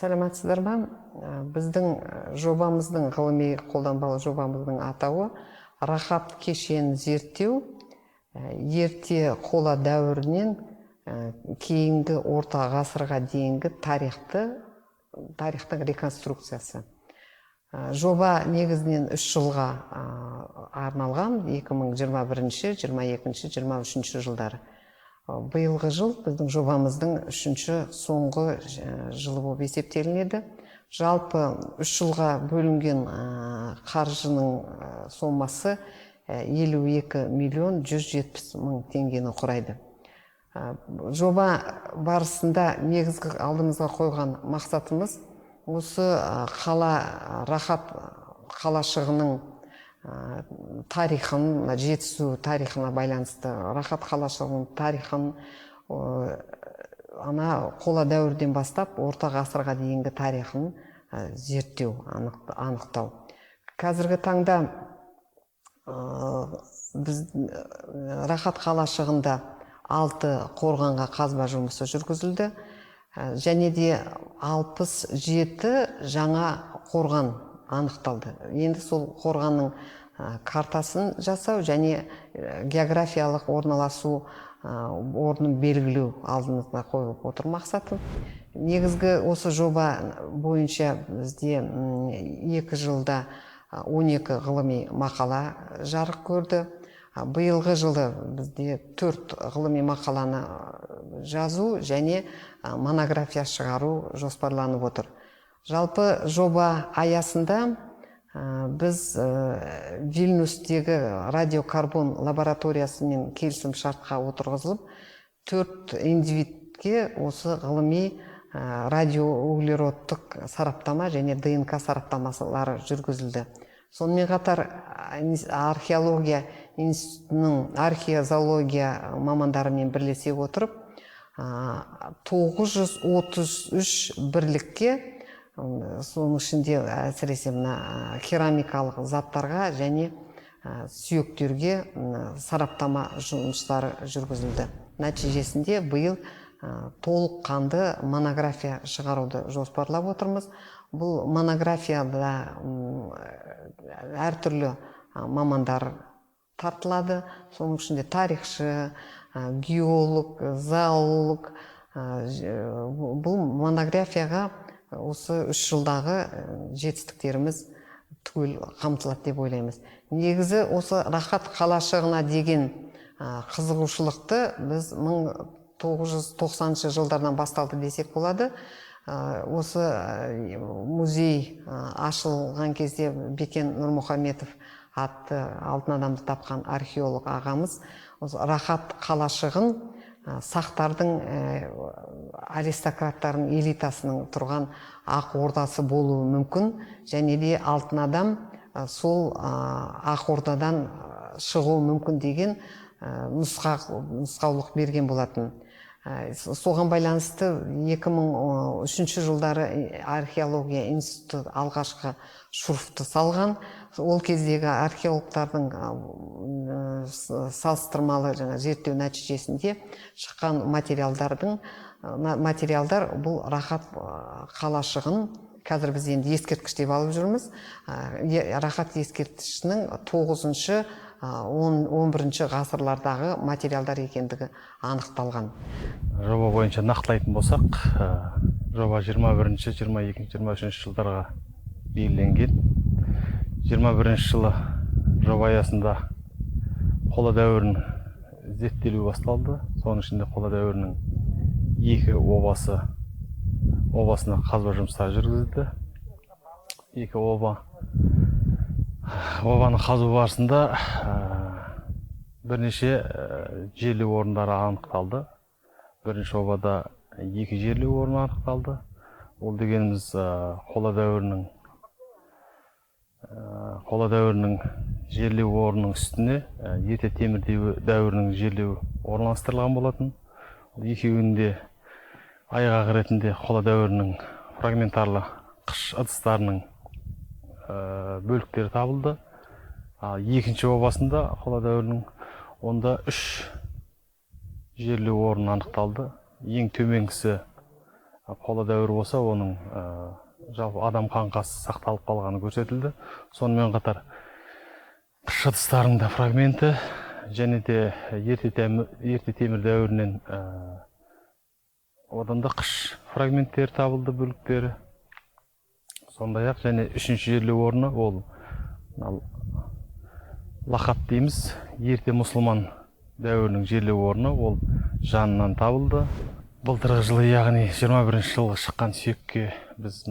Сәлеметсіздер ме? Біздің жобамыздың, ғылыми қолданбалы жобамыздың атауы рахат кешенін зерттеу, ерте қола дәуірінен кейінгі орта ғасырға дейінгі тарихтың реконструкциясы. Жоба негізінен 3 жылға арналған, 2021-2022-2023 жылдары. Биылғы жыл біздің жобамыздың 3-ші соңғы жылы болып есептелінеді. Жалпы 3 жылға бөлінген қаржының сомасы 52 миллион 170 мың теңгені құрайды. Жоба барысында негізгі алдымызға қойған мақсатымыз осы рахат қалашығының тарихын, жетісу тарихына байланысты рахат қалашығының тарихын қола дәуірден бастап орта ғасырға дейінгі тарихын зерттеу, анықтау. Қазіргі таңда біз рахат қалашығында 6 қорғанға қазба жұмысы жүргізілді, және де 67 жаңа қорған анықталды. Енді сол қорғанның картасын жасау және географиялық орналасу орнын белгілеу алдымызға қойылып отыр мақсаты. Негізгі осы жоба бойынша бізде 2 жылда 12 ғылыми мақала жарық көрді. Биылғы жылы бізде 4 ғылыми мақаланы жазу және монография шығару жоспарланып отыр. Жалпы жоба аясында біз Вильнюстегі радиокарбон лабораториясымен келісім шартқа отырғызылып, 4 индивидке осы ғылыми радиоуглеродтық сараптама және ДНК сараптамалары жүргізілді. Сонымен қатар археология институтының археозоология мамандарымен бірлесе отырып 933 бірлікке, соның ішінде әсіресе керамикалық заттарға және сүйектерге сараптама жұмыстары жүргізілді. Нәтижесінде биыл толыққанды монография шығаруды жоспарлап отырмыз. Бұл монографияда әртүрлі мамандар тартылады. Соның ішінде тарихшы, геолог, зоолог. Бұл монографияға осы 3 жылдағы жетістіктеріміз түгел қамтылады деп ойлаймыз. Негізі осы рахат қалашығына деген қызығушылықты біз 1990 жылдардан басталды десек болады. Осы музей ашылған кезде Бекен Нұрмұхаметов атты алтын адамды тапқан археолог ағамыз рахат қалашығын сақтардың, аристократтардың элитасының тұрған ақ ордасы болуы мүмкін, және де алтын адам сол ақ ордадан шығуы мүмкін деген нұсқаулық берген болатын. Соған байланысты 2003 жылдары археология институты алғашқы шурфты салған. Ол кездегі археологтардың салыстырмалы зерттеу нәтижесінде шыққан материалдар бұл рахат қалашығын қазір біз енді ескерткіш деп алып жүрміз. Рахат ескерткішінің 9-11 ғасырлардағы материалдар екендігі анықталған. Жоба бойынша нақтылайтын болсақ, жоба 21, 22, 23 жылдарға белгіленген. 21 жылы жоба аясында қола дәуірінің зерттелуі басталды. Соның ішінде қола дәуірінің 2 обасына қазба жұмыстары жүргізілді. 2 обаны қазу барысында бірнеше жерлеу орындары анықталды. Бірінші обада 2 жерлеу орны анықталды. Ол дегеніміз қола дәуірінің жерлеу орнының үстіне ерте темір дәуірінің жерлеуі орналастырылған болатын. Екеуінде айғақ ретінде қола дәуірінің фрагментарлы қыш ыдыстарының бөліктері табылды. Екінші обасында қола дәуірінің онда 3 жерлеу орны анықталды. Ең төменгісі қола дәуірі болса, оның жалпы адам қаңқасы сақталып қалғаны көрсетілді. Сонымен қатар қыш ыдыстардың да фрагменті және де ерте темір дәуірінен одан да қыш фрагменттері табылды, бөліктері. Сондай-ақ және үшінші жерлеу орны ол лақат дейміз, ерте мұсылман дәуірінің жерлеу орны, ол жанынан табылды. Былтырғы жылы, яғни 21-ші жылғы шыққан сүйекке біз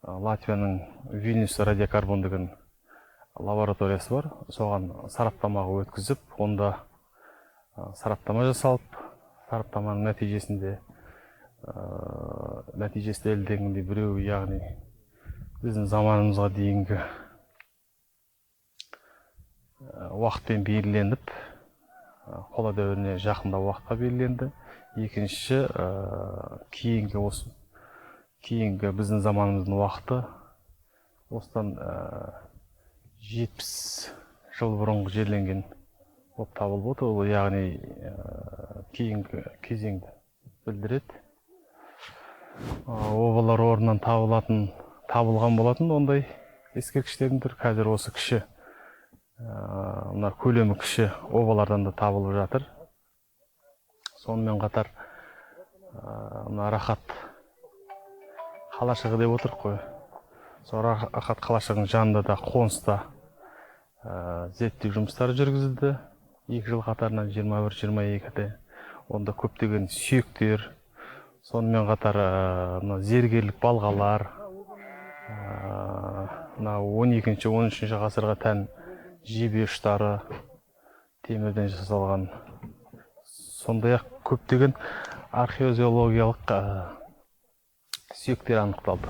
Латвияның Вильнюс радиокарбон деген лабораториясы бар. Соған сараптамаға өткізіп, онда сараптама жасалып, сараптаманың нәтижесі дәлелденгендей біреуі, яғни біздің заманымызға дейінгі уақытпен белгіленіп, қола дәуіріне жақында уақытқа белгіленді. Екінші кейінгі біздің заманымыздың уақыты осыдан 70 жыл бұрынғы жерленген болып табылып отыр. Ол яғни кейінгі кезеңді білдіреді. Обалар орнынан табылған болатын ондай ескерткіштердің түрі. Қазір осы кіші, көлемі кіші обалардан да табылып жатыр. Сонымен қатар рахат қалашығы деп отырық қой. Сол рахат қалашығының жанында да қоныста зерттеу жұмыстары жүргізілді. 2 жыл қатарынан 21-22-де. Онда көптеген сүйектер, сонымен қатар зергерлік балғалар, 12-13 ғасырға тән жебе ұштары темірден жасалған. Сондай-ақ көптеген археозеологиялық сүйектер анықталды.